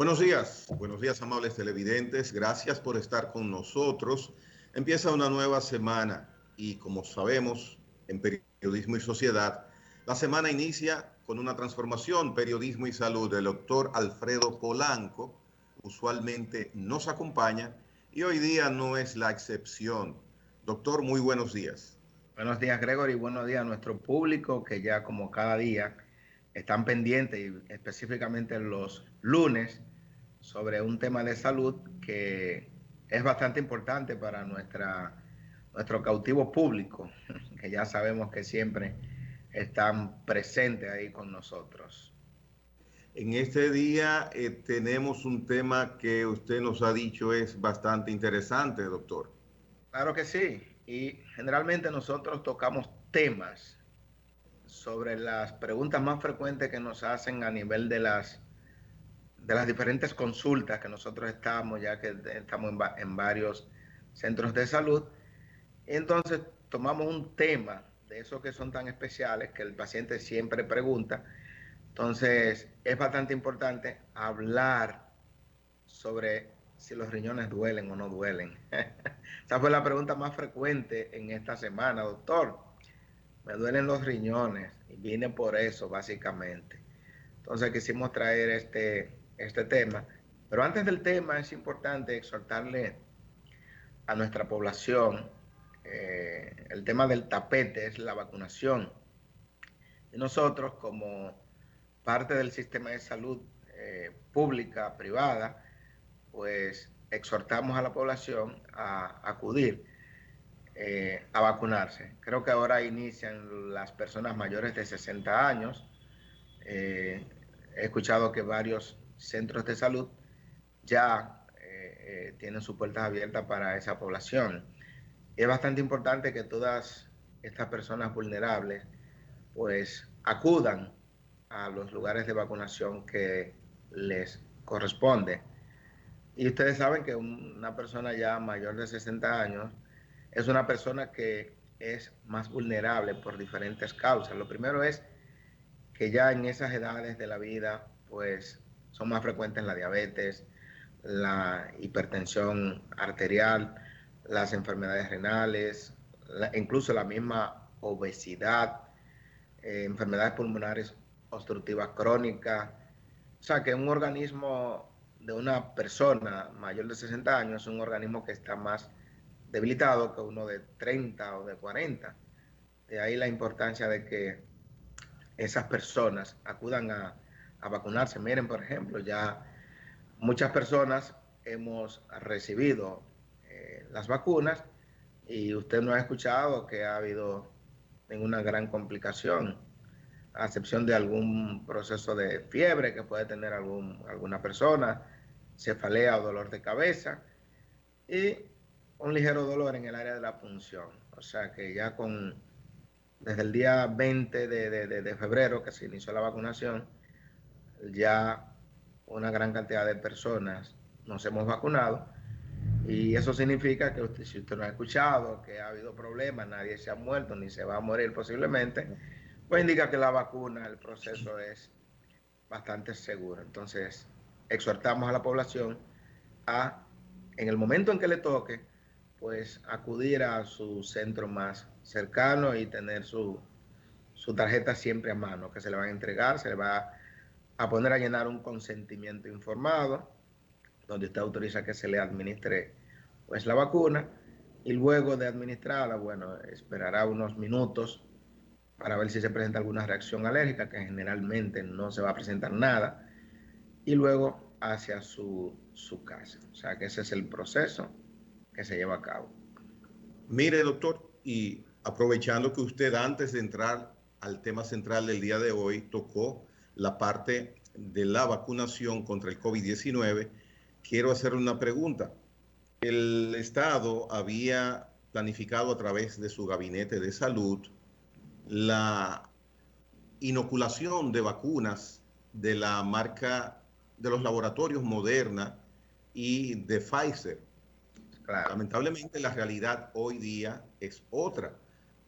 Buenos días amables televidentes, gracias por estar con nosotros. Empieza una nueva semana y como sabemos en Periodismo y Sociedad, la semana inicia con una transformación, Periodismo y Salud. El doctor Alfredo Polanco usualmente nos acompaña y hoy día no es la excepción. Doctor, muy buenos días. Buenos días, Gregory. Buenos días a nuestro público que ya como cada día están pendientes y específicamente los lunes sobre un tema de salud que es bastante importante para nuestro cautivo público, que ya sabemos que siempre están presentes ahí con nosotros. En este día tenemos un tema que usted nos ha dicho es bastante interesante, doctor. Claro que sí. Y generalmente nosotros tocamos temas sobre las preguntas más frecuentes que nos hacen a nivel de las diferentes consultas que nosotros estamos, ya que estamos en varios centros de salud. Entonces tomamos un tema de esos que son tan especiales que el paciente siempre pregunta. Entonces es bastante importante hablar sobre si los riñones duelen o no duelen. Esa fue la pregunta más frecuente en esta semana, doctor. Me duelen los riñones y vine por eso, básicamente. Entonces quisimos traer este tema. Pero antes del tema es importante exhortarle a nuestra población. El tema del tapete es la vacunación. Y nosotros como parte del sistema de salud pública, privada, pues exhortamos a la población a acudir a vacunarse. Creo que ahora inician las personas mayores de 60 años. He escuchado que varios centros de salud ya tienen sus puertas abiertas para esa población. Y es bastante importante que todas estas personas vulnerables pues acudan a los lugares de vacunación que les corresponde. Y ustedes saben que una persona ya mayor de 60 años es una persona que es más vulnerable por diferentes causas. Lo primero es que ya en esas edades de la vida, pues son más frecuentes la diabetes, la hipertensión arterial, las enfermedades renales, incluso la misma obesidad, enfermedades pulmonares obstructivas crónicas. O sea que un organismo de una persona mayor de 60 años es un organismo que está más debilitado que uno de 30 o de 40. De ahí la importancia de que esas personas acudan a vacunarse. Miren, por ejemplo, ya muchas personas hemos recibido las vacunas y usted no ha escuchado que ha habido ninguna gran complicación, a excepción de algún proceso de fiebre que puede tener alguna persona, cefalea o dolor de cabeza y un ligero dolor en el área de la punción. O sea que ya desde el día 20 de febrero que se inició la vacunación, ya una gran cantidad de personas nos hemos vacunado y eso significa que si usted no ha escuchado que ha habido problemas, nadie se ha muerto ni se va a morir posiblemente, pues indica que la vacuna, el proceso es bastante seguro. Entonces, exhortamos a la población a, en el momento en que le toque, pues acudir a su centro más cercano y tener su tarjeta siempre a mano, que se le van a entregar, se le va a poner a llenar un consentimiento informado, donde usted autoriza que se le administre pues la vacuna y luego de administrarla, bueno, esperará unos minutos para ver si se presenta alguna reacción alérgica, que generalmente no se va a presentar nada, y luego hacia su casa. O sea que ese es el proceso que se lleva a cabo. Mire, doctor, y aprovechando que usted antes de entrar al tema central del día de hoy tocó la parte de la vacunación contra el COVID-19, quiero hacerle una pregunta. El Estado había planificado a través de su gabinete de salud la inoculación de vacunas de la marca de los laboratorios Moderna y de Pfizer. Claro. Lamentablemente la realidad hoy día es otra,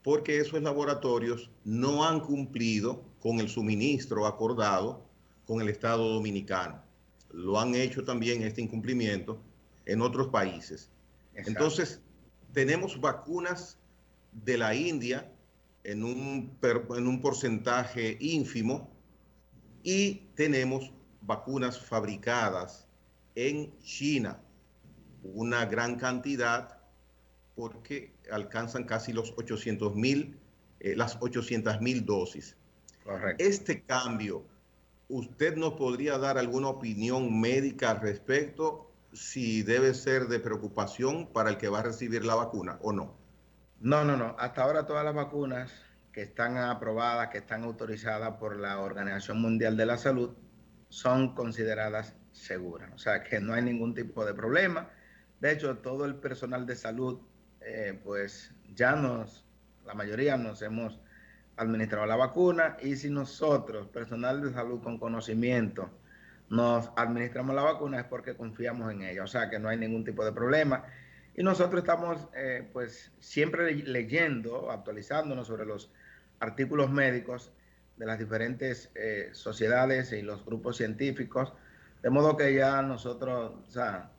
porque esos laboratorios no han cumplido con el suministro acordado con el Estado Dominicano. lo han hecho también este incumplimiento en otros países. Exacto. Entonces, tenemos vacunas de la India en un porcentaje ínfimo y tenemos vacunas fabricadas en China, una gran cantidad porque alcanzan casi los 800,000, las 800,000 dosis. Correcto. Este cambio, ¿usted nos podría dar alguna opinión médica al respecto? Si debe ser de preocupación para el que va a recibir la vacuna o no. No. Hasta ahora todas las vacunas que están aprobadas, que están autorizadas por la Organización Mundial de la Salud, son consideradas seguras. O sea, que no hay ningún tipo de problema. De hecho, todo el personal de salud, pues ya la mayoría nos hemos administrado la vacuna, y si nosotros, personal de salud con conocimiento, nos administramos la vacuna es porque confiamos en ella. O sea, que no hay ningún tipo de problema. Y nosotros estamos pues siempre leyendo, actualizándonos sobre los artículos médicos de las diferentes sociedades y los grupos científicos, de modo que ya nosotros, o sea,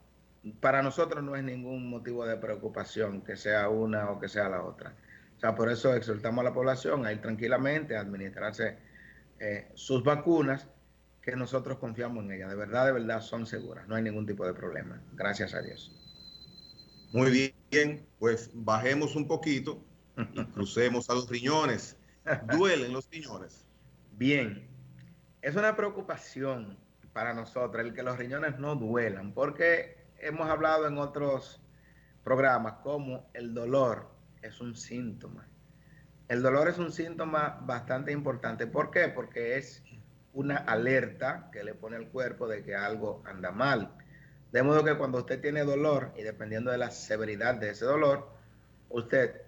para nosotros no es ningún motivo de preocupación que sea una o que sea la otra. O sea, por eso exhortamos a la población a ir tranquilamente a administrarse sus vacunas, que nosotros confiamos en ellas. De verdad son seguras, no hay ningún tipo de problema. Gracias a Dios. Muy bien, pues bajemos un poquito y crucemos a los riñones. ¿Duelen los riñones? Bien, es una preocupación para nosotros el que los riñones no duelan, porque hemos hablado en otros programas como el dolor es un síntoma. El dolor es un síntoma bastante importante. ¿Por qué? Porque es una alerta que le pone al cuerpo de que algo anda mal. De modo que cuando usted tiene dolor, y dependiendo de la severidad de ese dolor, usted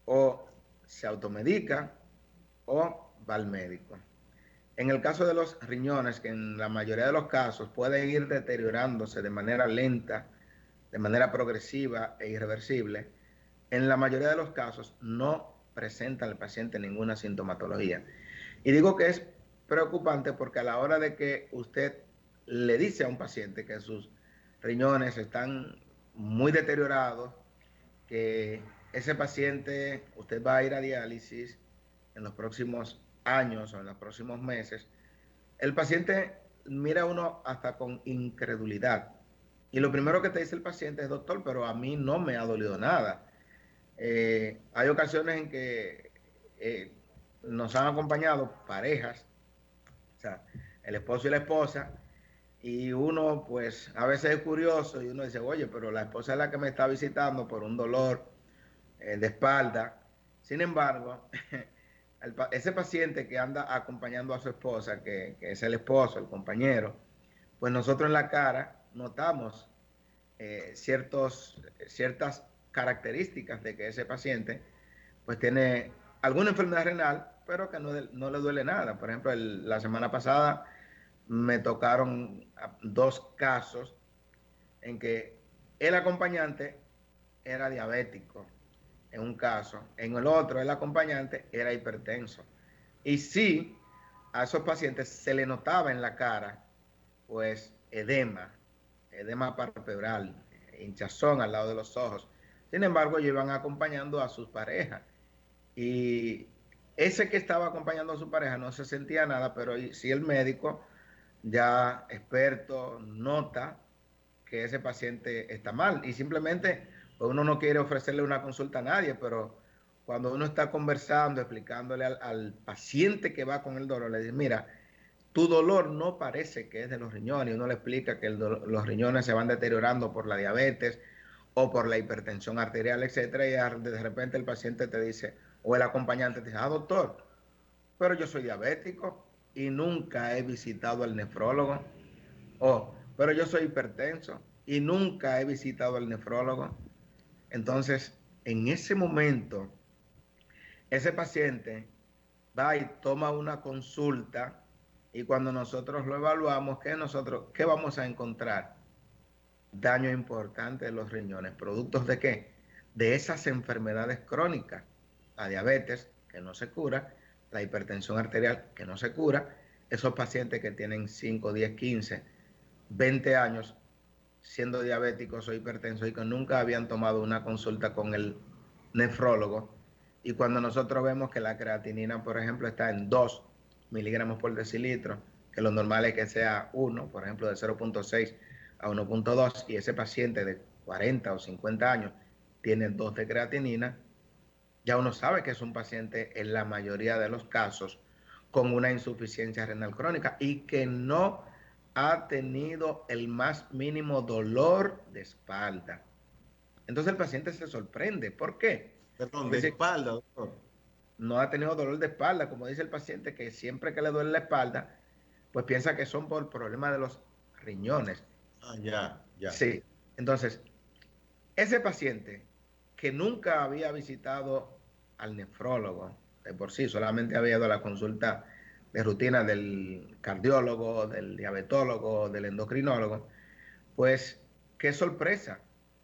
o se automedica o va al médico. En el caso de los riñones, que en la mayoría de los casos pueden ir deteriorándose de manera lenta, de manera progresiva e irreversible, en la mayoría de los casos no presenta al paciente ninguna sintomatología. Y digo que es preocupante porque a la hora de que usted le dice a un paciente que sus riñones están muy deteriorados, que ese paciente usted va a ir a diálisis en los próximos años o en los próximos meses, el paciente mira a uno hasta con incredulidad. Y lo primero que te dice el paciente es: doctor, pero a mí no me ha dolido nada. Hay ocasiones en que nos han acompañado parejas, o sea, el esposo y la esposa, y uno pues a veces es curioso y uno dice: oye, pero la esposa es la que me está visitando por un dolor de espalda. Sin embargo, ese paciente que anda acompañando a su esposa, que es el esposo, el compañero, pues nosotros en la cara notamos ciertas características de que ese paciente pues tiene alguna enfermedad renal, pero que no le duele nada. Por ejemplo, la semana pasada me tocaron 2 casos en que el acompañante era diabético, en un caso; en el otro, el acompañante era hipertenso. Y sí, a esos pacientes se le notaba en la cara, pues, edema palpebral, hinchazón al lado de los ojos. Sin embargo, ellos iban acompañando a sus parejas. Y ese que estaba acompañando a su pareja no se sentía nada, pero si el médico, ya experto, nota que ese paciente está mal, y simplemente pues uno no quiere ofrecerle una consulta a nadie, pero cuando uno está conversando, explicándole al paciente que va con el dolor, le dice: mira, tu dolor no parece que es de los riñones, y uno le explica que los riñones se van deteriorando por la diabetes o por la hipertensión arterial, etcétera, y de repente el paciente te dice, o el acompañante te dice: ah, doctor, pero yo soy diabético y nunca he visitado al nefrólogo. Oh, pero yo soy hipertenso y nunca he visitado al nefrólogo. Entonces, en ese momento, ese paciente va y toma una consulta, y cuando nosotros lo evaluamos, ¿qué vamos a encontrar? Daño importante de los riñones. ¿Productos de qué? De esas enfermedades crónicas. La diabetes, que no se cura; la hipertensión arterial, que no se cura; esos pacientes que tienen 5, 10, 15 20 años siendo diabéticos o hipertensos y que nunca habían tomado una consulta con el nefrólogo. Y cuando nosotros vemos que la creatinina, por ejemplo, está en 2 miligramos por decilitro, que lo normal es que sea 1, por ejemplo, de 0.6 a 1.2, y ese paciente de 40 o 50 años tiene 2 de creatinina, ya uno sabe que es un paciente en la mayoría de los casos con una insuficiencia renal crónica y que no ha tenido el más mínimo dolor de espalda. Entonces el paciente se sorprende. ¿Por qué? Perdón, Porque de si espalda, doctor. no ha tenido dolor de espalda, como dice el paciente, que siempre que le duele la espalda, pues piensa que son por problemas de los riñones. Ah, ya, ya. Sí. Entonces, ese paciente que nunca había visitado al nefrólogo, de por sí, solamente había ido a la consulta de rutina del cardiólogo, del diabetólogo, del endocrinólogo, pues qué sorpresa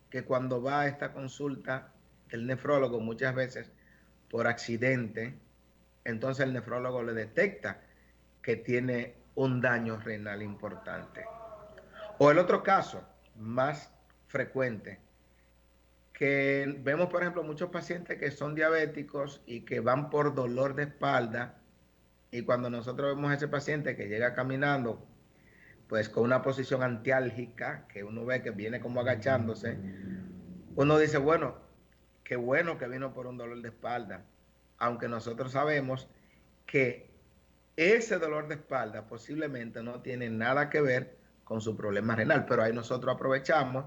que cuando va a esta consulta del nefrólogo muchas veces por accidente, entonces el nefrólogo le detecta que tiene un daño renal importante. O el otro caso más frecuente, que vemos, por ejemplo, muchos pacientes que son diabéticos y que van por dolor de espalda, y cuando nosotros vemos a ese paciente que llega caminando, pues con una posición antiálgica, que uno ve que viene como agachándose, uno dice, bueno, qué bueno que vino por un dolor de espalda, aunque nosotros sabemos que ese dolor de espalda posiblemente no tiene nada que ver con su problema renal, pero ahí nosotros aprovechamos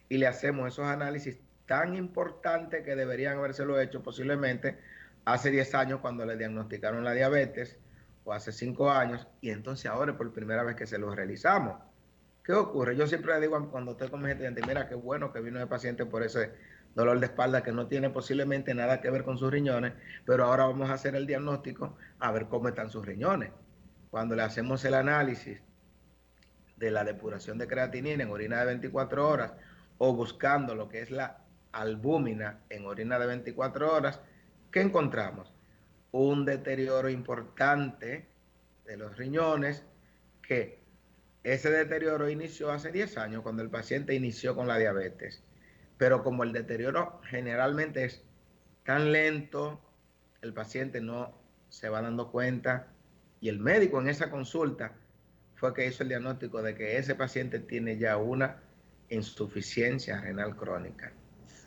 y le hacemos esos análisis tan importantes que deberían habérselo hecho posiblemente hace 10 años cuando le diagnosticaron la diabetes, o hace 5 años, y entonces ahora es por primera vez que se lo realizamos. ¿Qué ocurre? Yo siempre le digo cuando estoy con mis estudiantes, mira qué bueno que vino el paciente por ese dolor de espalda que no tiene posiblemente nada que ver con sus riñones, pero ahora vamos a hacer el diagnóstico a ver cómo están sus riñones. Cuando le hacemos el análisis de la depuración de creatinina en orina de 24 horas o buscando lo que es la albúmina en orina de 24 horas, ¿qué encontramos? Un deterioro importante de los riñones, que ese deterioro inició hace 10 años cuando el paciente inició con la diabetes. Pero como el deterioro generalmente es tan lento, el paciente no se va dando cuenta, y el médico en esa consulta fue que hizo el diagnóstico de que ese paciente tiene ya una insuficiencia renal crónica.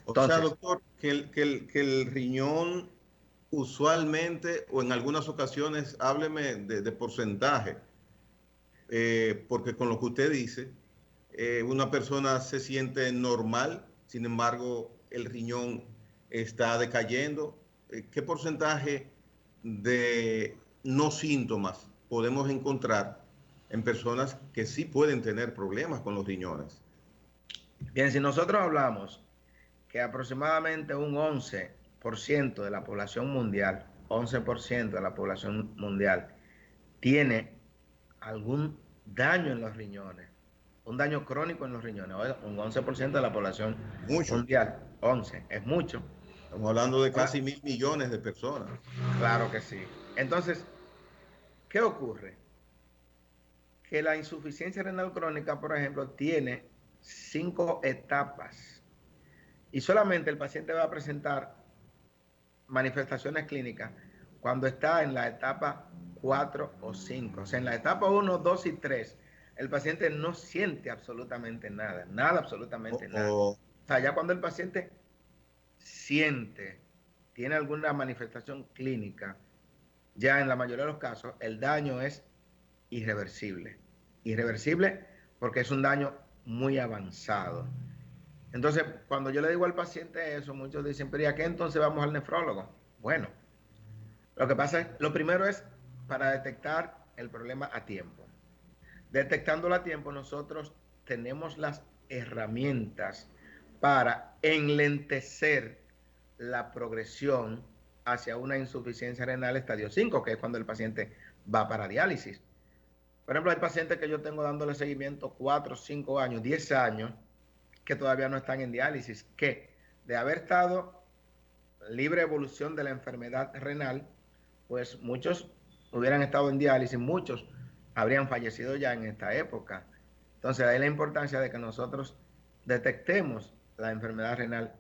O sea, Entonces, doctor, que el riñón usualmente o en algunas ocasiones, hábleme de porcentaje, porque con lo que usted dice, una persona se siente normal, sin embargo, el riñón está decayendo. ¿Qué porcentaje de no síntomas podemos encontrar en personas que sí pueden tener problemas con los riñones? bien, si nosotros hablamos que aproximadamente un 11% de la población mundial, 11% de la población mundial tiene algún daño en los riñones, un daño crónico en los riñones. Oiga, un 11% de la población Mucho. mundial, 11, es mucho. Estamos hablando de Ahora, casi 1.000 millones de personas. claro que sí. Entonces, ¿qué ocurre? Que la insuficiencia renal crónica, por ejemplo, tiene 5 etapas y solamente el paciente va a presentar manifestaciones clínicas cuando está en la etapa 4 o 5. O sea, en la etapa 1, 2 y 3, el paciente no siente absolutamente nada, nada, absolutamente nada. O O sea, ya cuando el paciente siente, tiene alguna manifestación clínica, ya en la mayoría de los casos el daño es irreversible. Irreversible porque es un daño muy avanzado. Entonces, cuando yo le digo al paciente eso, muchos dicen, pero ¿y a qué entonces vamos al nefrólogo? Bueno, lo que pasa es, lo primero es para detectar el problema a tiempo. Detectándolo a tiempo, nosotros tenemos las herramientas para enlentecer la progresión hacia una insuficiencia renal estadio 5, que es cuando el paciente va para diálisis. Por ejemplo, hay pacientes que yo tengo dándole seguimiento 4, 5 años, 10 años, que todavía no están en diálisis, que de haber estado libre evolución de la enfermedad renal, pues muchos hubieran estado en diálisis, muchos habrían fallecido ya en esta época. Entonces, ahí la importancia de que nosotros detectemos la enfermedad renal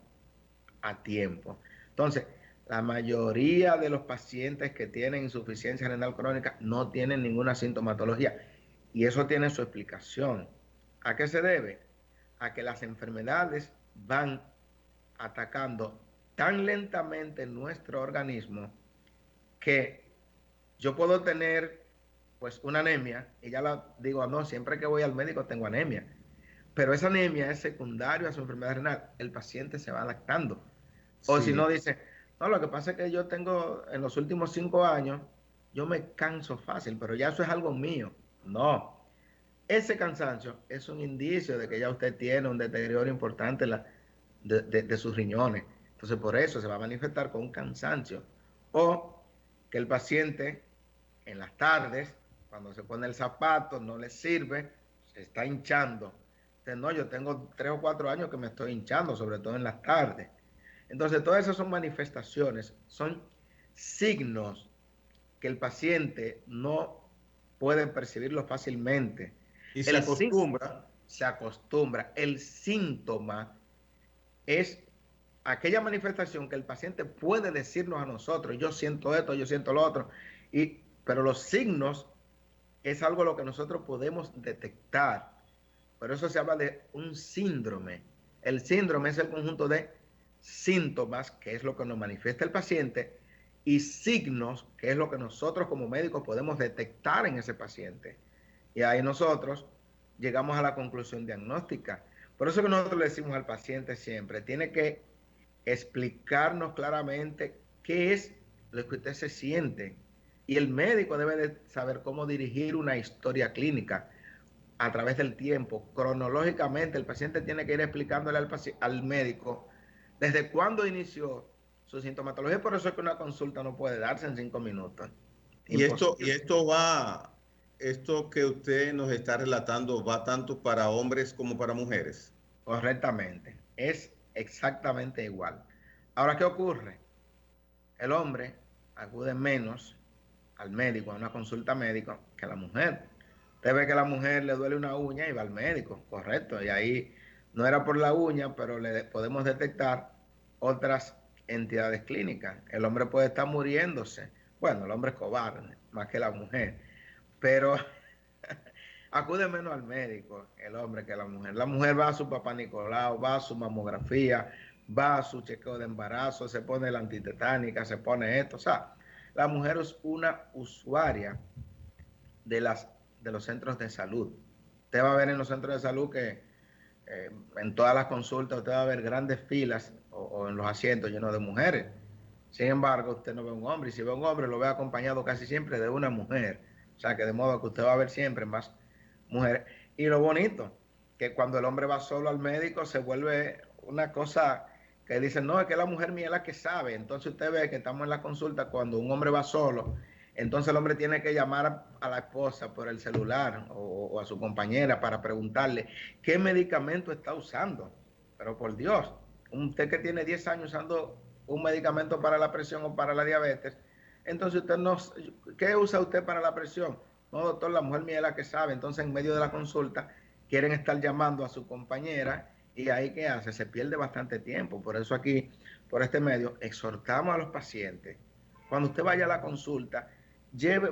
a tiempo. Entonces, la mayoría de los pacientes que tienen insuficiencia renal crónica no tienen ninguna sintomatología y eso tiene su explicación. ¿A qué se debe? A que las enfermedades van atacando tan lentamente nuestro organismo que yo puedo tener pues una anemia y ya la digo, no, siempre que voy al médico tengo anemia, pero esa anemia es secundaria a su enfermedad renal, el paciente se va adaptando. O si no, Sí, dice, no, lo que pasa es que yo tengo en los últimos 5 años, yo me canso fácil, pero ya eso es algo mío. No, ese cansancio es un indicio de que ya usted tiene un deterioro importante de sus riñones. Entonces, por eso se va a manifestar con un cansancio. O que el paciente en las tardes, cuando se pone el zapato, no le sirve, se está hinchando. Entonces, no, yo tengo 3 o 4 años que me estoy hinchando, sobre todo en las tardes. Entonces, todas esas son manifestaciones, son signos que el paciente no puede percibirlo fácilmente. y se El acostumbra. se acostumbra. El síntoma es aquella manifestación que el paciente puede decirnos a nosotros, yo siento esto, yo siento lo otro, pero los signos es algo lo que nosotros podemos detectar. Por eso se habla de un síndrome. El síndrome es el conjunto de síntomas, que es lo que nos manifiesta el paciente, y signos, que es lo que nosotros como médicos podemos detectar en ese paciente. Y ahí nosotros llegamos a la conclusión diagnóstica. Por eso que nosotros le decimos al paciente siempre, tiene que explicarnos claramente qué es lo que usted se siente. Y el médico debe de saber cómo dirigir una historia clínica a través del tiempo. Cronológicamente, el paciente tiene que ir explicándole al médico desde cuándo inició su sintomatología. Por eso es que una consulta no puede darse en 5 minutos. Y Imposible. esto que usted nos está relatando va tanto para hombres como para mujeres. Correctamente. Es exactamente igual. Ahora, ¿qué ocurre? El hombre acude menos al médico, a una consulta médica, que la mujer. Usted ve que a la mujer le duele una uña y va al médico, correcto. Y ahí no era por la uña, pero le podemos detectar otras entidades clínicas. El hombre puede estar muriéndose. Bueno, el hombre es cobarde, más que la mujer. Pero acude menos al médico el hombre que la mujer. La mujer va a su papá Nicolau, va a su mamografía, va a su chequeo de embarazo, se pone la antitetánica, se pone esto. O sea, la mujer es una usuaria de, de los centros de salud. Usted va a ver en los centros de salud que en todas las consultas usted va a ver grandes filas o en los asientos llenos de mujeres. Sin embargo, usted no ve un hombre y si ve un hombre lo ve acompañado casi siempre de una mujer. O sea que de modo que usted va a ver siempre más mujeres. Y lo bonito, que cuando el hombre va solo al médico se vuelve una cosa que dicen, no, es que la mujer mía es la que sabe. Entonces usted ve que estamos en la consulta cuando un hombre va solo, entonces el hombre tiene que llamar a la esposa por el celular o a su compañera para preguntarle qué medicamento está usando. Pero por Dios, usted que tiene 10 años usando un medicamento para la presión o para la diabetes, entonces usted no, ¿qué usa usted para la presión? No, doctor, la mujer mía es la que sabe. Entonces, en medio de la consulta, quieren estar llamando a su compañera y ahí ¿qué hace? Se pierde bastante tiempo. Por eso aquí, por este medio, exhortamos a los pacientes. Cuando usted vaya a la consulta,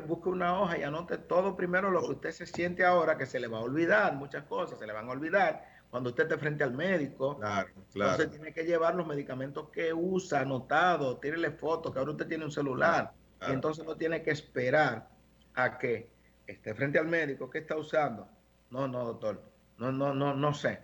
busque una hoja y anote todo primero lo que usted se siente ahora, que se le va a olvidar, muchas cosas se le van a olvidar cuando usted esté frente al médico. Claro, Entonces claro, tiene que llevar los medicamentos que usa anotado, tírele fotos, que ahora usted tiene un claro, celular y claro. entonces no tiene que esperar a que esté frente al médico. ¿Qué está usando? No, no, doctor, no sé.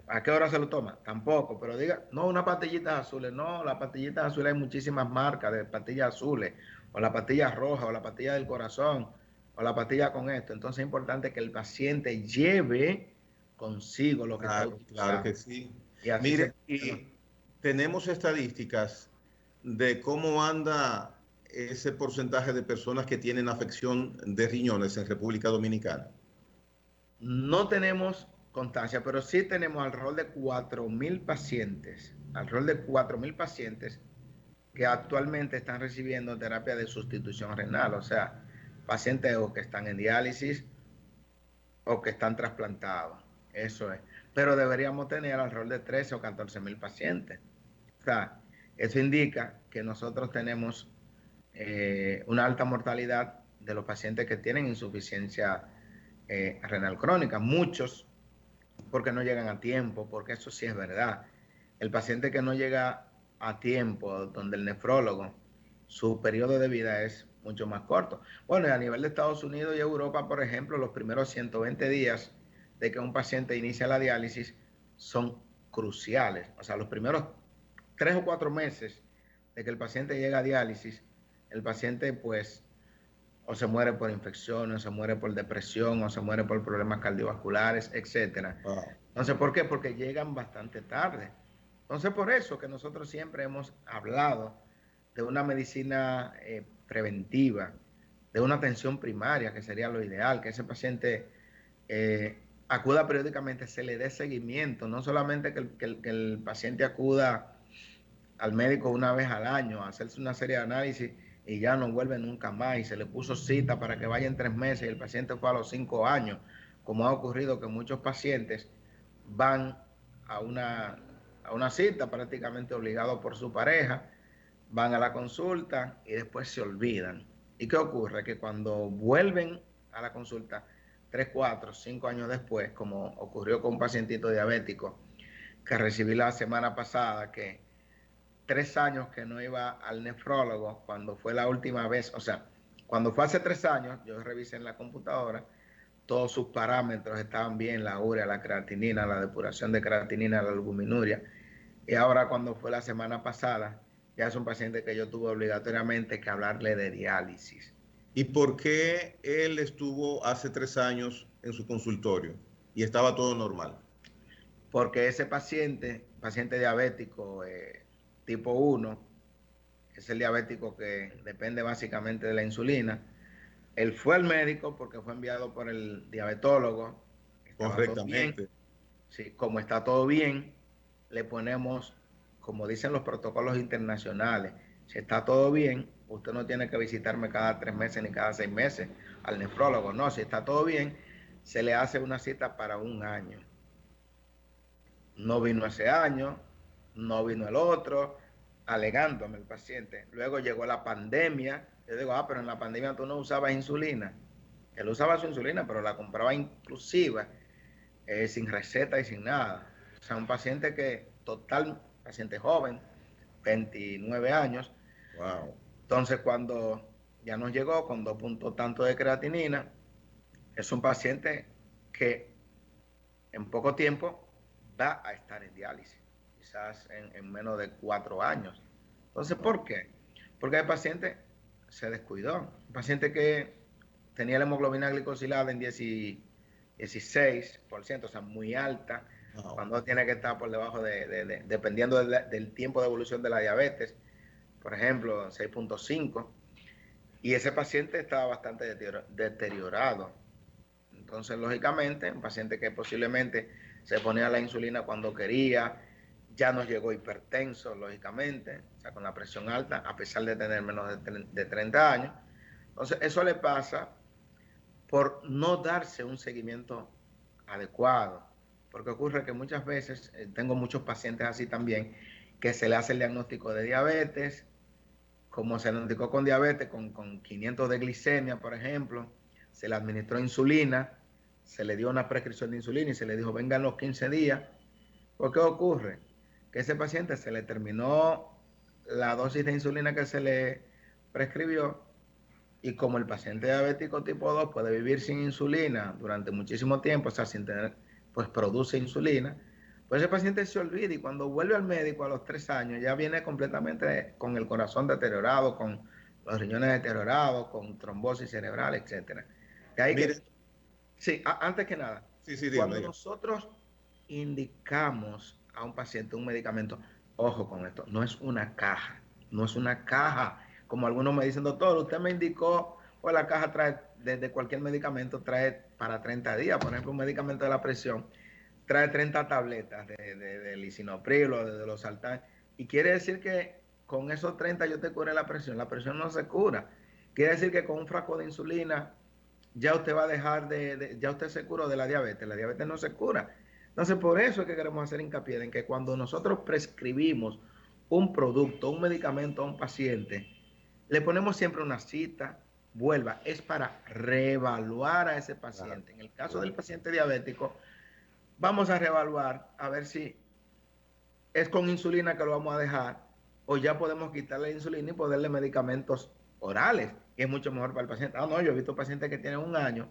¿A qué hora se lo toma? Tampoco, pero diga, no, unas pastillitas azules. No, las pastillitas azules hay muchísimas marcas de pastillas azules, o la pastilla roja, o la pastilla del corazón, o la pastilla con esto. Entonces es importante que el paciente lleve consigo lo que está Claro, claro que utilizando. sí. Y así se... Mire, y tenemos estadísticas de cómo anda ese porcentaje de personas que tienen afección de riñones en República Dominicana. No tenemos constancia, pero sí tenemos alrededor de 4.000 pacientes, alrededor de 4.000 pacientes que actualmente están recibiendo terapia de sustitución renal, o sea, pacientes o que están en diálisis o que están trasplantados. Eso es. Pero deberíamos tener alrededor de 13 o 14 mil pacientes. O sea, eso indica que nosotros tenemos una alta mortalidad de los pacientes que tienen insuficiencia renal crónica. Muchos porque no llegan a tiempo, porque eso sí es verdad. El paciente que no llega a tiempo, donde el nefrólogo, su periodo de vida es mucho más corto. Bueno, y a nivel de Estados Unidos y Europa, por ejemplo, los primeros 120 días de que un paciente inicia la diálisis son cruciales. O sea, los primeros 3 o 4 meses de que el paciente llega a diálisis, el paciente pues o se muere por infecciones, o se muere por depresión, o se muere por problemas cardiovasculares, etcétera. Wow. Entonces, ¿por qué? Porque llegan bastante tarde. Entonces, por eso que nosotros siempre hemos hablado de una medicina preventiva, de una atención primaria, que sería lo ideal, que ese paciente acuda periódicamente, se le dé seguimiento, no solamente que el paciente acuda al médico una vez al año a hacerse una serie de análisis y ya no vuelve nunca más y se le puso cita para que vaya en 3 meses y el paciente fue a los 5 años, como ha ocurrido que muchos pacientes van a una cita prácticamente obligados por su pareja, van a la consulta y después se olvidan. ¿Y qué ocurre? Que cuando vuelven a la consulta 3, 4, 5 años después, como ocurrió con un pacientito diabético que recibí la semana pasada, que 3 años que no iba al nefrólogo, cuando fue la última vez, o sea, cuando fue hace 3 años, yo revisé en la computadora, todos sus parámetros estaban bien, la urea, la creatinina, la depuración de creatinina, la albuminuria, y ahora cuando fue la semana pasada, ya es un paciente que yo tuve obligatoriamente que hablarle de diálisis. ¿Y por qué él estuvo hace 3 años en su consultorio y estaba todo normal? Porque ese paciente diabético tipo 1, es el diabético que depende básicamente de la insulina. Él fue al médico porque fue enviado por el diabetólogo, estaba todo bien. Correctamente. Sí, como está todo bien, le ponemos, como dicen los protocolos internacionales, si está todo bien, usted no tiene que visitarme cada 3 meses ni cada 6 meses al nefrólogo, no, si está todo bien, se le hace una cita para un año. No vino ese año, no vino el otro, alegándome el paciente. Luego llegó la pandemia. Yo digo, pero en la pandemia tú no usabas insulina. Él usaba su insulina, pero la compraba inclusiva, sin receta y sin nada. O sea, un paciente paciente joven, 29 años. Wow. Entonces, cuando ya nos llegó con 2 puntos tanto de creatinina, es un paciente que en poco tiempo va a estar en diálisis, quizás en menos de 4 años. Entonces, ¿por qué? Porque el paciente se descuidó. Un paciente que tenía la hemoglobina glicosilada en 16%, o sea, muy alta, Wow. cuando tiene que estar por debajo dependiendo del tiempo de evolución de la diabetes, por ejemplo, 6.5, y ese paciente estaba bastante deteriorado. Entonces, lógicamente, un paciente que posiblemente se ponía la insulina cuando quería, ya nos llegó hipertenso, lógicamente, o sea, con la presión alta, a pesar de tener menos de 30 años. Entonces, eso le pasa por no darse un seguimiento adecuado. Porque ocurre que muchas veces, tengo muchos pacientes así también, que se le hace el diagnóstico de diabetes, como se diagnosticó con diabetes, con 500 de glicemia, por ejemplo, se le administró insulina, se le dio una prescripción de insulina y se le dijo, vengan los 15 días. ¿Por qué ocurre? Que ese paciente se le terminó la dosis de insulina que se le prescribió y como el paciente diabético tipo 2 puede vivir sin insulina durante muchísimo tiempo, o sea, sin tener, pues produce insulina, pues ese paciente se olvida y cuando vuelve al médico a los 3 años ya viene completamente con el corazón deteriorado, con los riñones deteriorados, con trombosis cerebral, etcétera. De ahí Mire, que, sí, antes que nada, sí, sí, dígame, cuando dígame. nosotros indicamos a un paciente un medicamento, ojo con esto, no es una caja, no es una caja. Como algunos me dicen, doctor, usted me indicó, pues la caja trae, desde cualquier medicamento, trae para 30 días, por ejemplo, un medicamento de la presión, trae 30 tabletas de lisinopril o de losartán, y quiere decir que con esos 30 yo te curé la presión no se cura. Quiere decir que con un frasco de insulina ya usted va a dejar ya usted se curó de la diabetes no se cura. Entonces, por eso es que queremos hacer hincapié en que cuando nosotros prescribimos un producto, un medicamento a un paciente, le ponemos siempre una cita, vuelva, es para reevaluar a ese Claro, paciente. En el caso del claro. paciente diabético, vamos a reevaluar a ver si es con insulina que lo vamos a dejar o ya podemos quitarle la insulina y ponerle medicamentos orales, que es mucho mejor para el paciente. Ah, no, yo he visto pacientes que tienen un año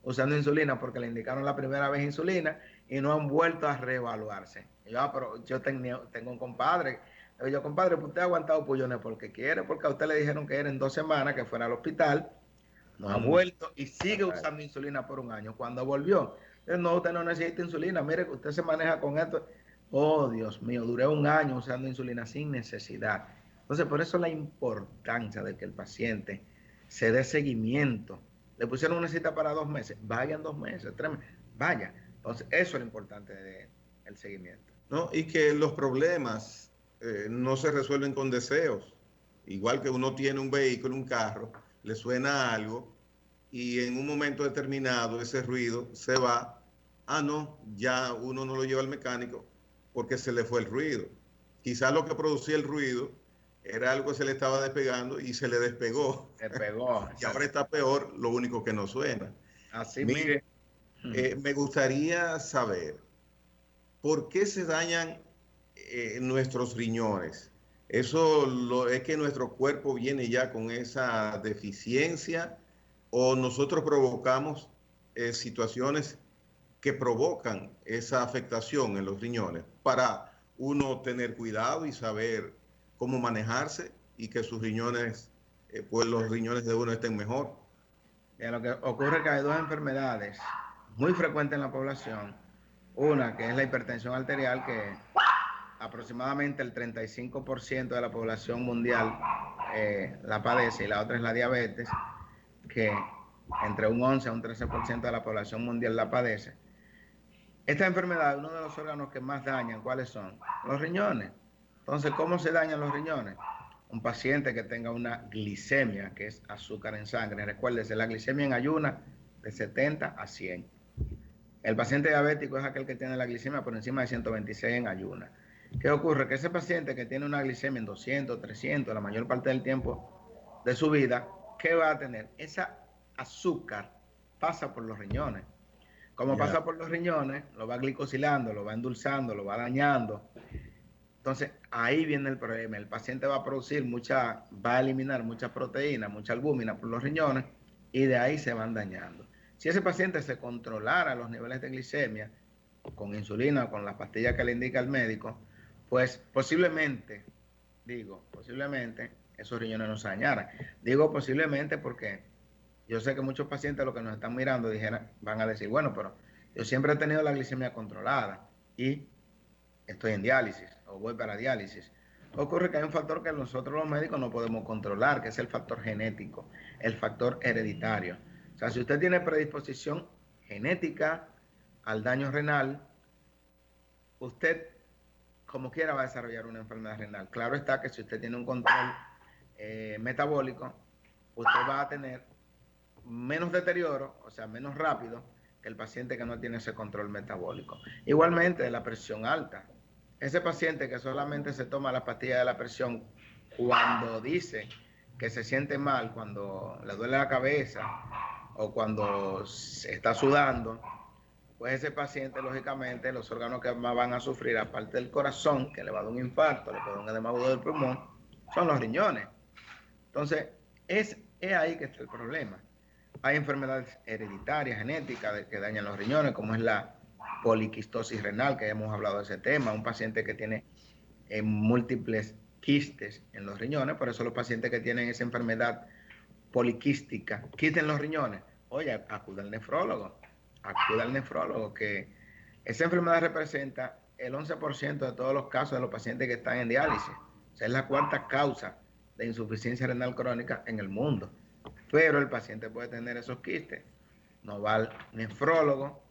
usando insulina porque le indicaron la primera vez insulina y no han vuelto a reevaluarse. Y yo, pero yo tengo un compadre. Le digo yo, compadre, pues usted ha aguantado pullones porque quiere, porque a usted le dijeron que era en 2 semanas, que fuera al hospital, no ha Mm, vuelto y sigue caray. usando insulina por un año. Cuando volvió, no, usted no necesita insulina, mire que usted se maneja con esto. Oh, Dios mío, duré un año usando insulina sin necesidad. Entonces, por eso la importancia de que el paciente se dé seguimiento. Le pusieron una cita para 2 meses, vayan 2 meses, 3 meses, vaya. Entonces, eso es lo importante del seguimiento. ¿No? Y que los problemas no se resuelven con deseos. Igual que uno tiene un vehículo, un carro, le suena algo y en un momento determinado ese ruido se va. Ah, no, ya uno no lo lleva al mecánico porque se le fue el ruido. Quizás lo que producía el ruido era algo que se le estaba despegando y se le despegó. Se pegó, Y ahora exacto. está peor, lo único que no suena. Así mismo. Mire, me gustaría saber, ¿por qué se dañan nuestros riñones? Es que nuestro cuerpo viene ya con esa deficiencia o nosotros provocamos situaciones que provocan esa afectación en los riñones para uno tener cuidado y saber cómo manejarse y que sus riñones, pues los riñones de uno estén mejor. Bien, lo que ocurre es que hay dos enfermedades muy frecuentes en la población. Una que es la hipertensión arterial, que aproximadamente el 35% de la población mundial la padece, y la otra es la diabetes, que entre un 11 a un 13% de la población mundial la padece. Esta enfermedad, uno de los órganos que más dañan, ¿cuáles son? Los riñones. Entonces, ¿cómo se dañan los riñones? Un paciente que tenga una glicemia, que es azúcar en sangre. Recuérdese, la glicemia en ayuna de 70 a 100. El paciente diabético es aquel que tiene la glicemia por encima de 126 en ayuna. ¿Qué ocurre? Que ese paciente que tiene una glicemia en 200, 300, la mayor parte del tiempo de su vida, ¿qué va a tener? Esa azúcar pasa por los riñones. Como Ya. pasa por los riñones, lo va glicosilando, lo va endulzando, lo va dañando. Entonces, ahí viene el problema. El paciente va a producir va a eliminar mucha proteína, mucha albúmina por los riñones y de ahí se van dañando. Si ese paciente se controlara los niveles de glicemia con insulina o con las pastillas que le indica el médico, pues posiblemente esos riñones no se dañaran. Digo posiblemente porque yo sé que muchos pacientes, los que nos están mirando, van a decir, bueno, pero yo siempre he tenido la glicemia controlada y estoy en diálisis o voy para diálisis. Ocurre que hay un factor que nosotros los médicos no podemos controlar, que es el factor genético, el factor hereditario. O sea, si usted tiene predisposición genética al daño renal, usted como quiera va a desarrollar una enfermedad renal. Claro está que si usted tiene un control metabólico, usted va a tener menos deterioro, o sea, menos rápido que el paciente que no tiene ese control metabólico. Igualmente, la presión alta. Ese paciente que solamente se toma la pastilla de la presión cuando dice que se siente mal, cuando le duele la cabeza o cuando se está sudando, pues ese paciente, lógicamente, los órganos que más van a sufrir, aparte del corazón, que le va a dar un infarto, le puede dar un edema agudo del pulmón, son los riñones. Entonces, es ahí que está el problema. Hay enfermedades hereditarias, genéticas, que dañan los riñones, como es la poliquistosis renal, que hemos hablado de ese tema, un paciente que tiene múltiples quistes en los riñones, por eso los pacientes que tienen esa enfermedad poliquística, quisten los riñones, oye, acuda al nefrólogo, que esa enfermedad representa el 11% de todos los casos de los pacientes que están en diálisis. O sea, es la cuarta causa de insuficiencia renal crónica en el mundo. Pero el paciente puede tener esos quistes, no va al nefrólogo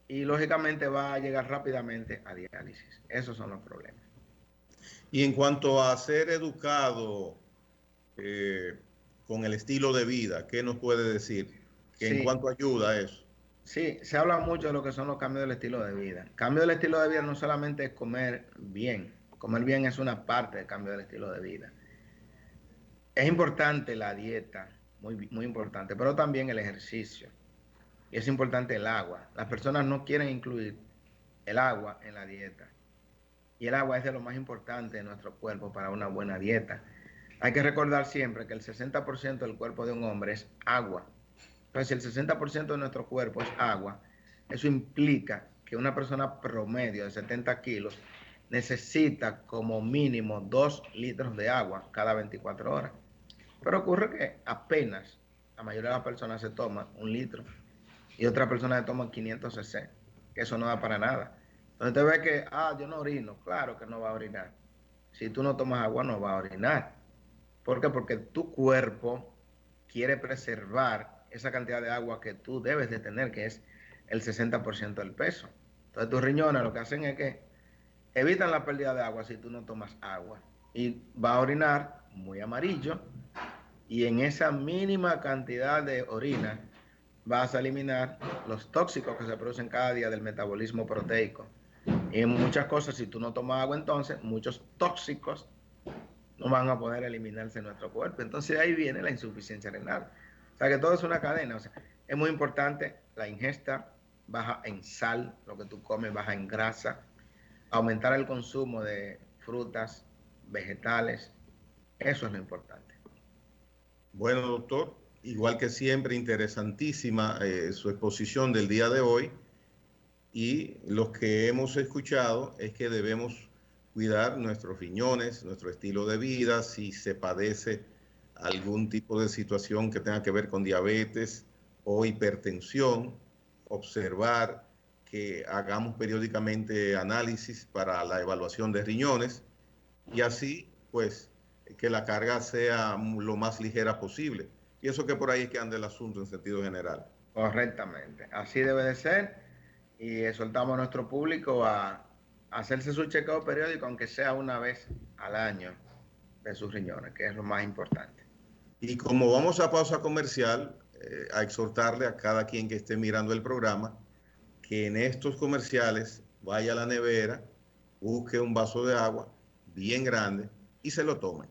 y lógicamente va a llegar rápidamente a diálisis. Esos son los problemas. Y en cuanto a ser educado eh, con el estilo de vida, ¿qué nos puede decir? que en Sí, cuanto ayuda a eso. sí, se habla mucho de lo que son los cambios del estilo de vida. Cambio del estilo de vida no solamente es comer bien es una parte del cambio del estilo de vida. Es importante la dieta, muy importante, pero también el ejercicio. Y es importante el agua. Las personas no quieren incluir el agua en la dieta. Y el agua es de lo más importante de nuestro cuerpo para una buena dieta. Hay que recordar siempre que el 60% del cuerpo de un hombre es agua. Entonces, si el 60% de nuestro cuerpo es agua, eso implica que una persona promedio de 70 kilos necesita como mínimo 2 litros de agua cada 24 horas. Pero ocurre que apenas la mayoría de las personas se toman un litro y otras personas se toman 500 cc, que eso no da para nada. Entonces te ves que, yo no orino, claro que no va a orinar. Si tú no tomas agua, no va a orinar. ¿Por qué? Porque tu cuerpo quiere preservar esa cantidad de agua que tú debes de tener, que es el 60% del peso. Entonces tus riñones lo que hacen es que evitan la pérdida de agua si tú no tomas agua. Y va a orinar muy amarillo y en esa mínima cantidad de orina vas a eliminar los tóxicos que se producen cada día del metabolismo proteico. Y en muchas cosas, si tú no tomas agua, entonces muchos tóxicos no van a poder eliminarse en nuestro cuerpo. Entonces ahí viene la insuficiencia renal. O sea que todo es una cadena. O sea, es muy importante la ingesta baja en sal, lo que tú comes baja en grasa, aumentar el consumo de frutas, vegetales. Eso es lo importante. Bueno, doctor, igual que siempre, interesantísima su exposición del día de hoy. Y lo que hemos escuchado es que debemos cuidar nuestros riñones, nuestro estilo de vida, si se padece algún tipo de situación que tenga que ver con diabetes o hipertensión, observar que hagamos periódicamente análisis para la evaluación de riñones y así, pues, que la carga sea lo más ligera posible. Y eso que por ahí es que anda el asunto en sentido general. Correctamente. Así debe de ser. Y exhortamos a nuestro público a hacerse su chequeo periódico, aunque sea una vez al año, de sus riñones, que es lo más importante. Y como vamos a pausa comercial, a exhortarle a cada quien que esté mirando el programa que en estos comerciales vaya a la nevera, busque un vaso de agua bien grande y se lo tome,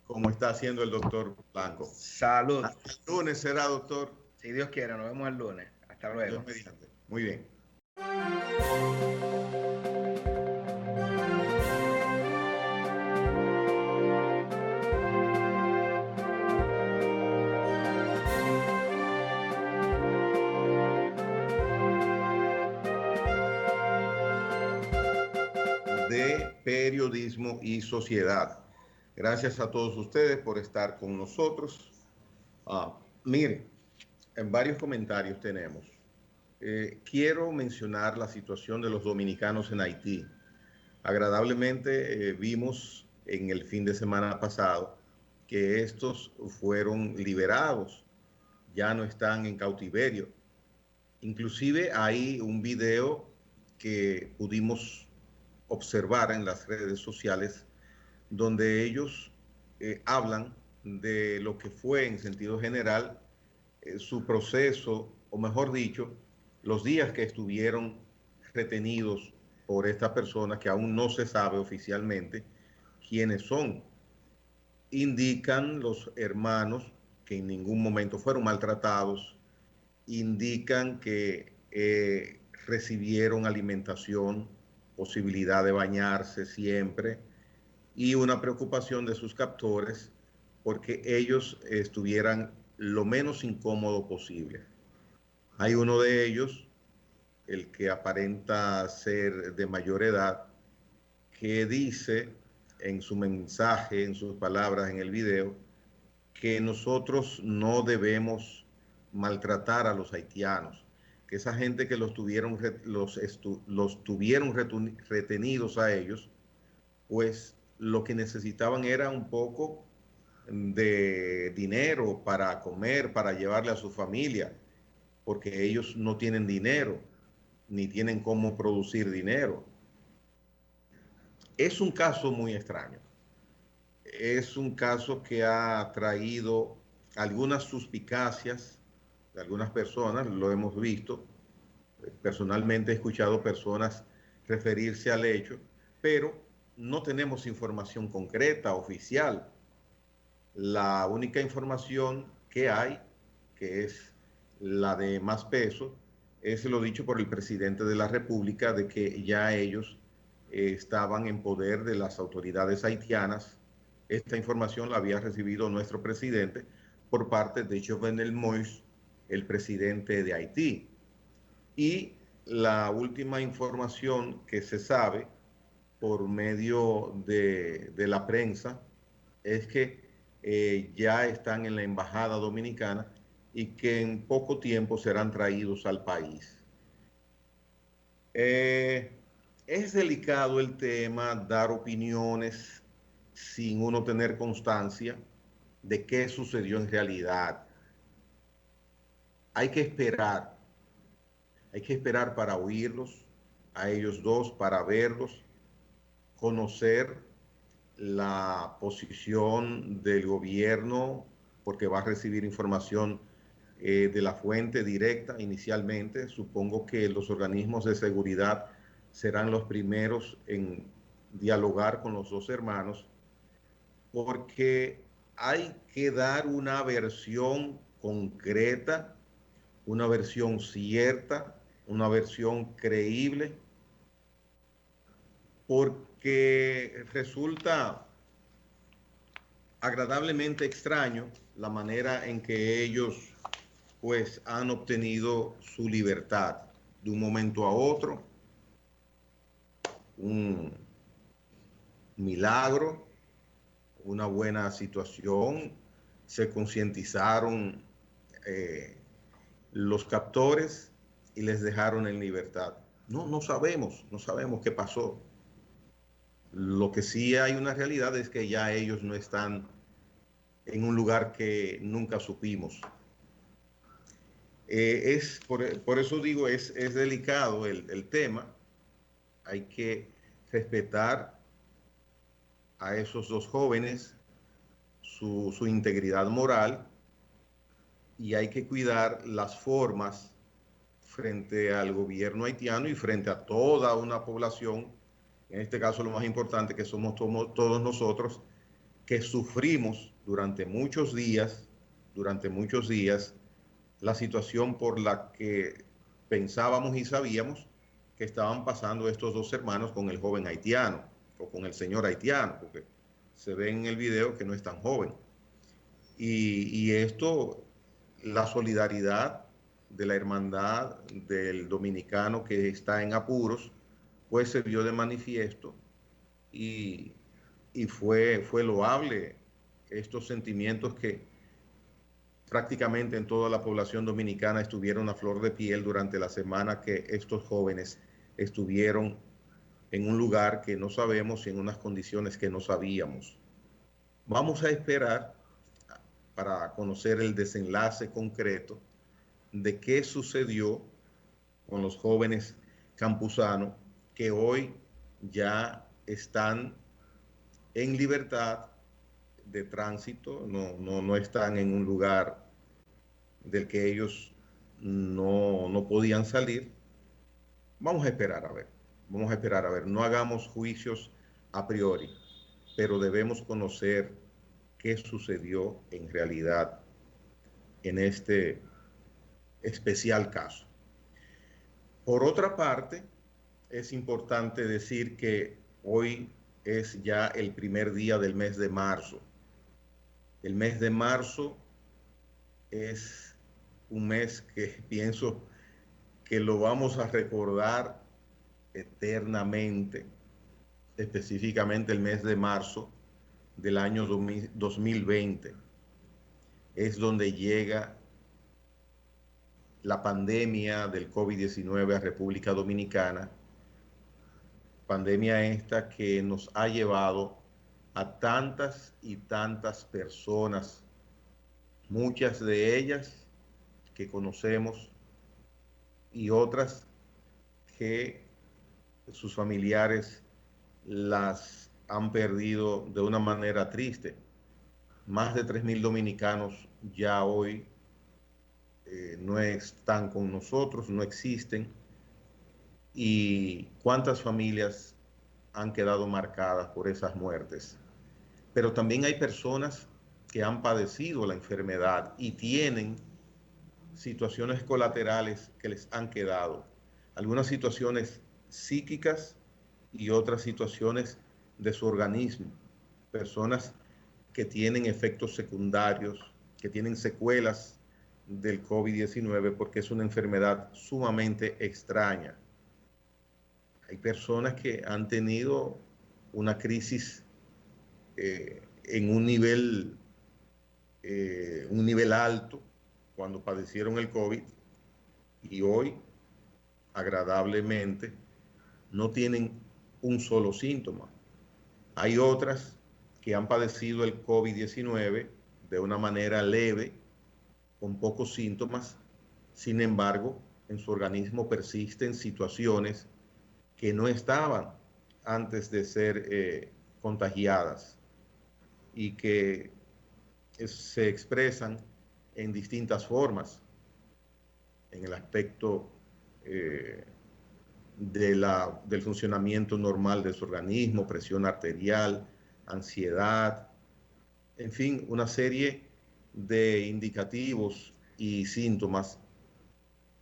como está haciendo el doctor Blanco. Salud. Hasta el lunes será, doctor. Si Dios quiere, nos vemos el lunes. Hasta Dios luego. mediante. Muy bien. De periodismo y sociedad. Gracias a todos ustedes por estar con nosotros. Miren, en varios comentarios tenemos. Quiero mencionar la situación de los dominicanos en Haití. Agradablemente vimos en el fin de semana pasado que estos fueron liberados, ya no están en cautiverio. Inclusive hay un video que pudimos observar en las redes sociales donde ellos hablan de lo que fue en sentido general su proceso, o mejor dicho, los días que estuvieron retenidos por esta persona que aún no se sabe oficialmente quiénes son. Indican los hermanos que en ningún momento fueron maltratados, indican que recibieron alimentación, posibilidad de bañarse siempre y una preocupación de sus captores porque ellos estuvieran lo menos incómodo posible. Hay uno de ellos, el que aparenta ser de mayor edad, que dice en su mensaje, en sus palabras en el video, que nosotros no debemos maltratar a los haitianos, que esa gente que los tuvieron retenidos a ellos, pues lo que necesitaban era un poco de dinero para comer, para llevarle a su familia, porque ellos no tienen dinero, ni tienen cómo producir dinero. Es un caso muy extraño. Es un caso que ha traído algunas suspicacias de algunas personas, lo hemos visto. Personalmente he escuchado personas referirse al hecho, pero no tenemos información concreta, oficial. La única información que hay, que es la de más peso, es lo dicho por el presidente de la República de que ya ellos estaban en poder de las autoridades haitianas. Esta información la había recibido nuestro presidente por parte de Jovenel Moïse, el presidente de Haití. Y la última información que se sabe por medio de la prensa es que ya están en la Embajada Dominicana y que en poco tiempo serán traídos al país. Es delicado el tema, dar opiniones sin uno tener constancia de qué sucedió en realidad. Hay que esperar, hay que esperar para oírlos, a ellos dos, para verlos, conocer la posición del gobierno, porque va a recibir información de la fuente directa inicialmente. Supongo que los organismos de seguridad serán los primeros en dialogar con los dos hermanos, porque hay que dar una versión concreta, una versión cierta, una versión creíble, porque resulta agradablemente extraño la manera en que ellos pues han obtenido su libertad de un momento a otro, un milagro, una buena situación, se concientizaron eh, los captores y les dejaron en libertad. No sabemos, no sabemos qué pasó. Lo que sí hay una realidad es que ya ellos no están en un lugar que nunca supimos. Por eso digo, es delicado el tema. Hay que respetar a esos dos jóvenes, su integridad moral, y hay que cuidar las formas frente al gobierno haitiano y frente a toda una población, en este caso lo más importante que somos todos nosotros, que sufrimos durante muchos días, la situación por la que pensábamos y sabíamos que estaban pasando estos dos hermanos con el joven haitiano o con el señor haitiano, porque se ve en el video que no es tan joven. Y esto, la solidaridad de la hermandad del dominicano que está en apuros, pues se vio de manifiesto y, y fue loable estos sentimientos que prácticamente en toda la población dominicana estuvieron a flor de piel durante la semana que estos jóvenes estuvieron en un lugar que no sabemos y en unas condiciones que no sabíamos. Vamos a esperar para conocer el desenlace concreto de qué sucedió con los jóvenes campusanos que hoy ya están en libertad de tránsito, no están en un lugar del que ellos no podían salir. Vamos a esperar a ver, vamos a esperar a ver. No hagamos juicios a priori, pero debemos conocer qué sucedió en realidad en este especial caso. Por otra parte, es importante decir que hoy es ya el primer día del mes de marzo. El mes de marzo es un mes que pienso que lo vamos a recordar eternamente, específicamente el mes de marzo del año 2020. Es donde llega la pandemia del COVID-19 a República Dominicana, pandemia esta que nos ha llevado a tantas y tantas personas, muchas de ellas que conocemos y otras que sus familiares las han perdido de una manera triste. Más de 3.000 dominicanos ya hoy no están con nosotros, no existen, y cuántas familias han quedado marcadas por esas muertes. Pero también hay personas que han padecido la enfermedad y tienen situaciones colaterales que les han quedado. Algunas situaciones psíquicas y otras situaciones de su organismo. Personas que tienen efectos secundarios, que tienen secuelas del COVID-19 porque es una enfermedad sumamente extraña. Hay personas que han tenido una crisis en un nivel alto cuando padecieron el COVID y hoy, agradablemente, no tienen un solo síntoma. Hay otras que han padecido el COVID-19 de una manera leve, con pocos síntomas. Sin embargo, en su organismo persisten situaciones que no estaban antes de ser contagiadas y que se expresan en distintas formas, en el aspecto del funcionamiento normal de su organismo, presión arterial, ansiedad, en fin, una serie de indicativos y síntomas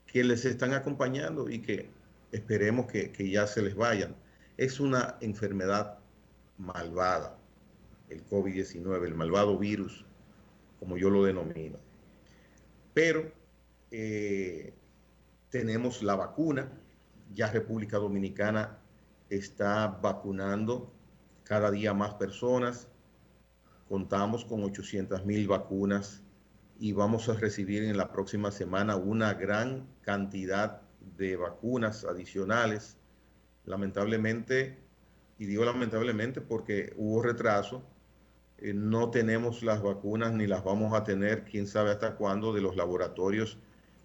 que les están acompañando y que esperemos que ya se les vayan. Es una enfermedad malvada, el COVID-19, el malvado virus, como yo lo denomino. Pero tenemos la vacuna, ya República Dominicana está vacunando cada día más personas, contamos con 800,000 vacunas y vamos a recibir en la próxima semana una gran cantidad de vacunas adicionales. Lamentablemente, y digo lamentablemente porque hubo retraso, no tenemos las vacunas ni las vamos a tener, quién sabe hasta cuándo, de los laboratorios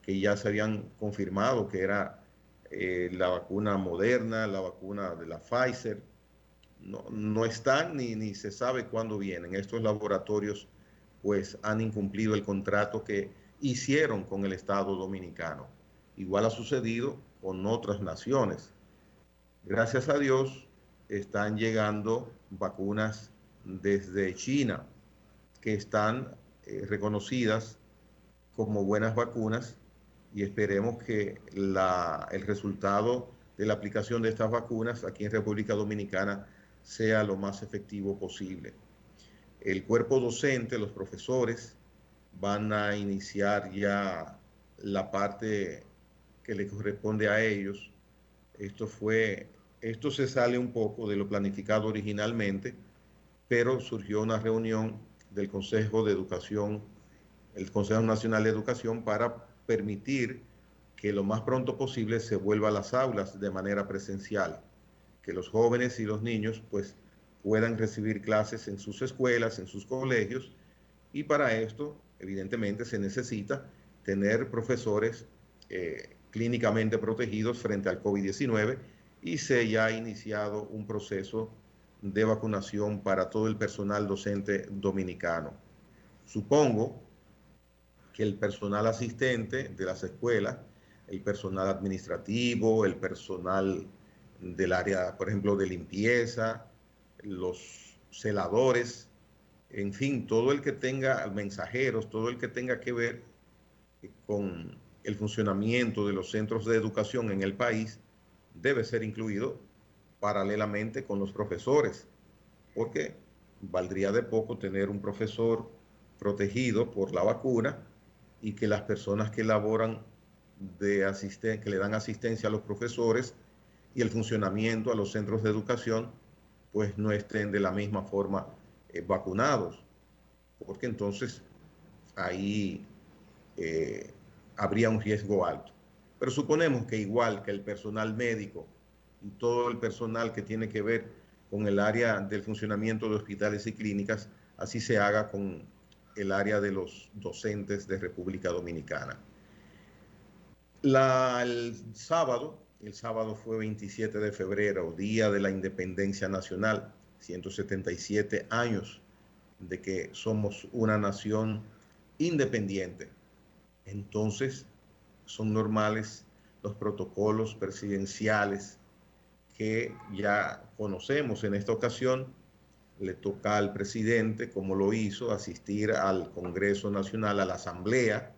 que ya se habían confirmado, que era la vacuna Moderna, la vacuna de la Pfizer. No están ni se sabe cuándo vienen. Estos laboratorios pues han incumplido el contrato que hicieron con el Estado Dominicano. Igual ha sucedido con otras naciones. Gracias a Dios están llegando vacunas desde China que están reconocidas como buenas vacunas y esperemos que el resultado de la aplicación de estas vacunas aquí en República Dominicana sea lo más efectivo posible. El cuerpo docente, los profesores, van a iniciar ya la parte que le corresponde a ellos. Esto se sale un poco de lo planificado originalmente, pero surgió una reunión del Consejo de Educación, el Consejo Nacional de Educación, para permitir que lo más pronto posible se vuelva a las aulas de manera presencial, que los jóvenes y los niños pues puedan recibir clases en sus escuelas, en sus colegios, y para esto evidentemente se necesita tener profesores clínicamente protegidos frente al COVID-19 y se ya ha iniciado un proceso de vacunación para todo el personal docente dominicano. Supongo que el personal asistente de las escuelas, el personal administrativo, el personal del área, por ejemplo, de limpieza, los celadores, en fin, todo el que tenga mensajeros, todo el que tenga que ver con el funcionamiento de los centros de educación en el país, debe ser incluido paralelamente con los profesores, porque valdría de poco tener un profesor protegido por la vacuna y que las personas que laboran que le dan asistencia a los profesores y el funcionamiento a los centros de educación, pues no estén de la misma forma vacunados, porque entonces ahí habría un riesgo alto. Pero suponemos que igual que el personal médico y todo el personal que tiene que ver con el área del funcionamiento de hospitales y clínicas, así se haga con el área de los docentes de República Dominicana. El sábado fue 27 de febrero, Día de la Independencia Nacional, 177 años de que somos una nación independiente. Entonces, son normales los protocolos presidenciales que ya conocemos. En esta ocasión le toca al presidente, como lo hizo, asistir al Congreso Nacional, a la Asamblea,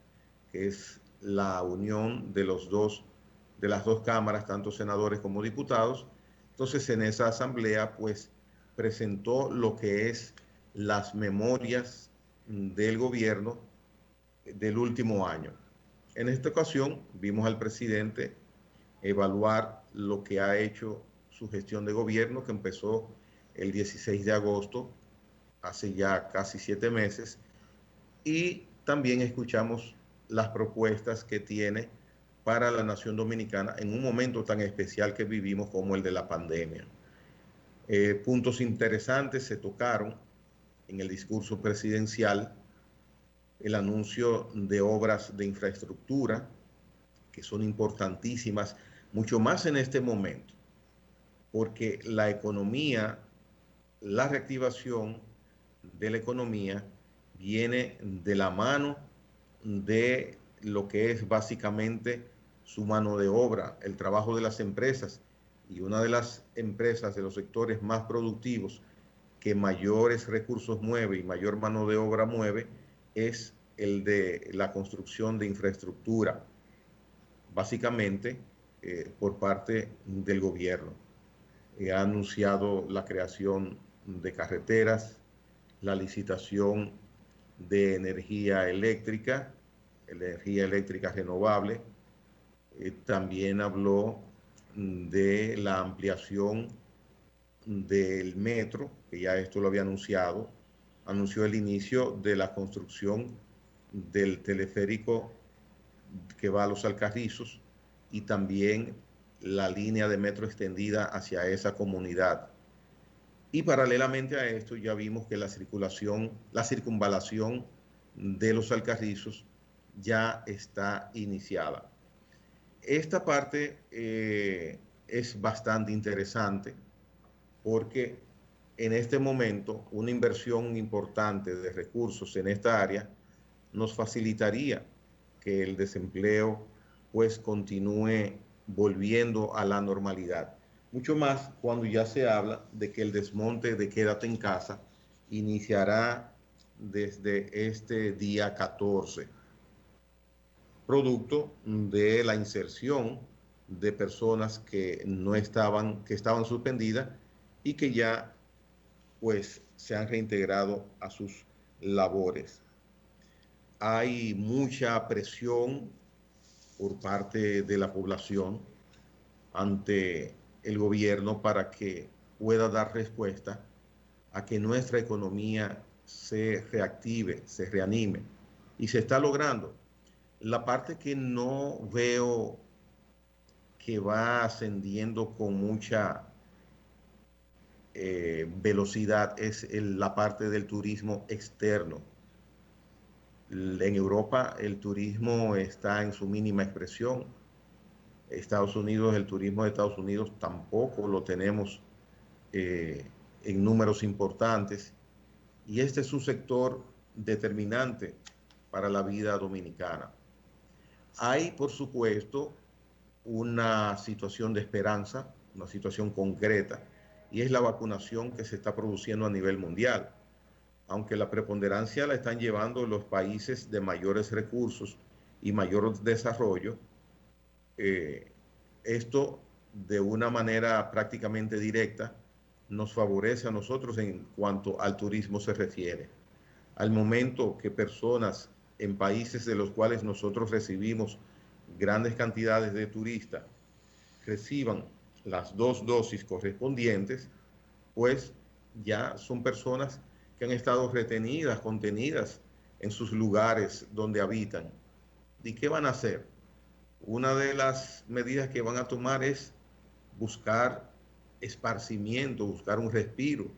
que es la unión de de las dos cámaras, tanto senadores como diputados. Entonces, en esa asamblea, pues, presentó lo que es las memorias del gobierno del último año. En esta ocasión vimos al presidente evaluar lo que ha hecho su gestión de gobierno, que empezó el 16 de agosto, hace ya casi 7 meses, y también escuchamos las propuestas que tiene para la nación dominicana en un momento tan especial que vivimos como el de la pandemia. Puntos interesantes se tocaron en el discurso presidencial: el anuncio de obras de infraestructura, que son importantísimas, mucho más en este momento, porque la economía, la reactivación de la economía viene de la mano de lo que es básicamente su mano de obra, el trabajo de las empresas. Y una de las empresas de los sectores más productivos que mayores recursos mueve y mayor mano de obra mueve es el de la construcción de infraestructura, básicamente por parte del gobierno. Ha anunciado la creación de carreteras, la licitación de energía eléctrica renovable. También habló de la ampliación del metro, que ya esto lo había anunciado. Anunció el inicio de la construcción del teleférico que va a Los Alcarrizos y también la línea de metro extendida hacia esa comunidad. Y paralelamente a esto ya vimos que la circunvalación de Los Alcarrizos ya está iniciada. Esta parte es bastante interesante porque en este momento una inversión importante de recursos en esta área nos facilitaría que el desempleo pues continúe volviendo a la normalidad. Mucho más cuando ya se habla de que el desmonte de Quédate en Casa iniciará desde este día 14, producto de la inserción de personas que no estaban, que estaban suspendidas y que ya pues se han reintegrado a sus labores. Hay mucha presión por parte de la población ante el gobierno para que pueda dar respuesta a que nuestra economía se reactive, se reanime. Y se está logrando. La parte que no veo que va ascendiendo con mucha velocidad es la parte del turismo externo. En Europa el turismo está en su mínima expresión. Estados Unidos, el turismo de Estados Unidos tampoco lo tenemos en números importantes, y este es un sector determinante para la vida dominicana. Hay, por supuesto, una situación de esperanza, una situación concreta, y es la vacunación que se está produciendo a nivel mundial. Aunque la preponderancia la están llevando los países de mayores recursos y mayor desarrollo, esto de una manera prácticamente directa nos favorece a nosotros en cuanto al turismo se refiere. Al momento que personas en países de los cuales nosotros recibimos grandes cantidades de turistas reciban las 2 dosis correspondientes, pues ya son personas que han estado retenidas, contenidas en sus lugares donde habitan. ¿Y qué van a hacer? Una de las medidas que van a tomar es buscar esparcimiento, buscar un respiro,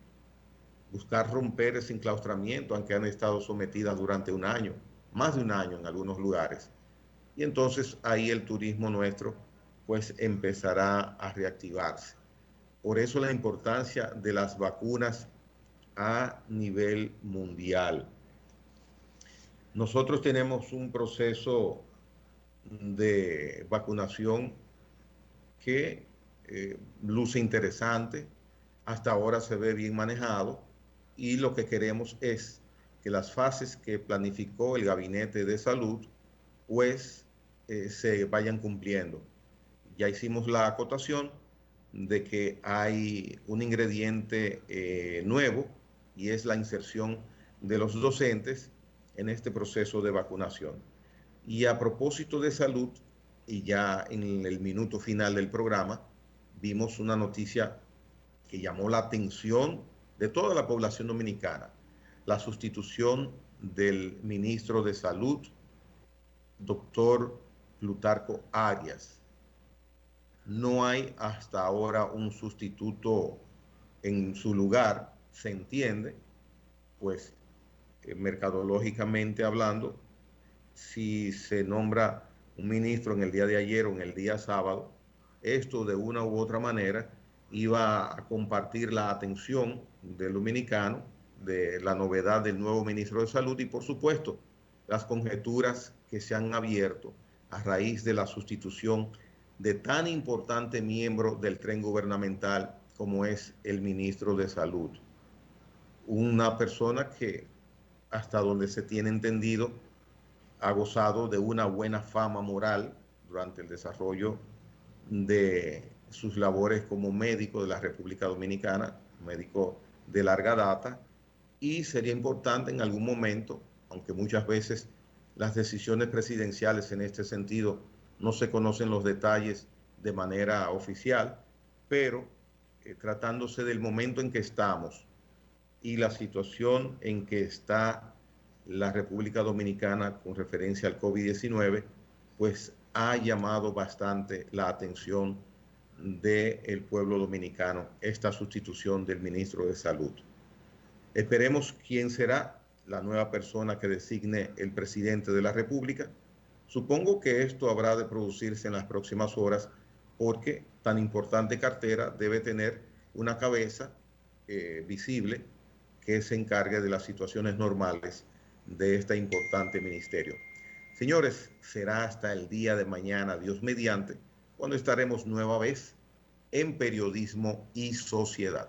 buscar romper ese enclaustramiento al que han estado sometidas durante un año, más de un año en algunos lugares. Y entonces ahí el turismo nuestro pues empezará a reactivarse. Por eso la importancia de las vacunas a nivel mundial. Nosotros tenemos un proceso de vacunación que luce interesante, hasta ahora se ve bien manejado y lo que queremos es que las fases que planificó el Gabinete de Salud pues se vayan cumpliendo. Ya hicimos la acotación de que hay un ingrediente nuevo y es la inserción de los docentes en este proceso de vacunación. Y a propósito de salud, y ya en el minuto final del programa, vimos una noticia que llamó la atención de toda la población dominicana, la sustitución del ministro de Salud, doctor Plutarco Arias. No hay hasta ahora un sustituto en su lugar, se entiende, pues mercadológicamente hablando, si se nombra un ministro en el día de ayer o en el día sábado, esto de una u otra manera iba a compartir la atención del dominicano de la novedad del nuevo ministro de Salud y por supuesto las conjeturas que se han abierto a raíz de la sustitución de tan importante miembro del tren gubernamental como es el ministro de Salud. Una persona que hasta donde se tiene entendido ha gozado de una buena fama moral durante el desarrollo de sus labores como médico de la República Dominicana, médico de larga data, y sería importante en algún momento, aunque muchas veces las decisiones presidenciales en este sentido no se conocen los detalles de manera oficial, pero tratándose del momento en que estamos y la situación en que está la República Dominicana con referencia al COVID-19, pues ha llamado bastante la atención del pueblo dominicano esta sustitución del ministro de Salud. Esperemos quién será la nueva persona que designe el presidente de la República. Supongo que esto habrá de producirse en las próximas horas porque tan importante cartera debe tener una cabeza visible que se encargue de las situaciones normales de este importante ministerio. Señores, será hasta el día de mañana, Dios mediante, cuando estaremos nueva vez en Periodismo y Sociedad.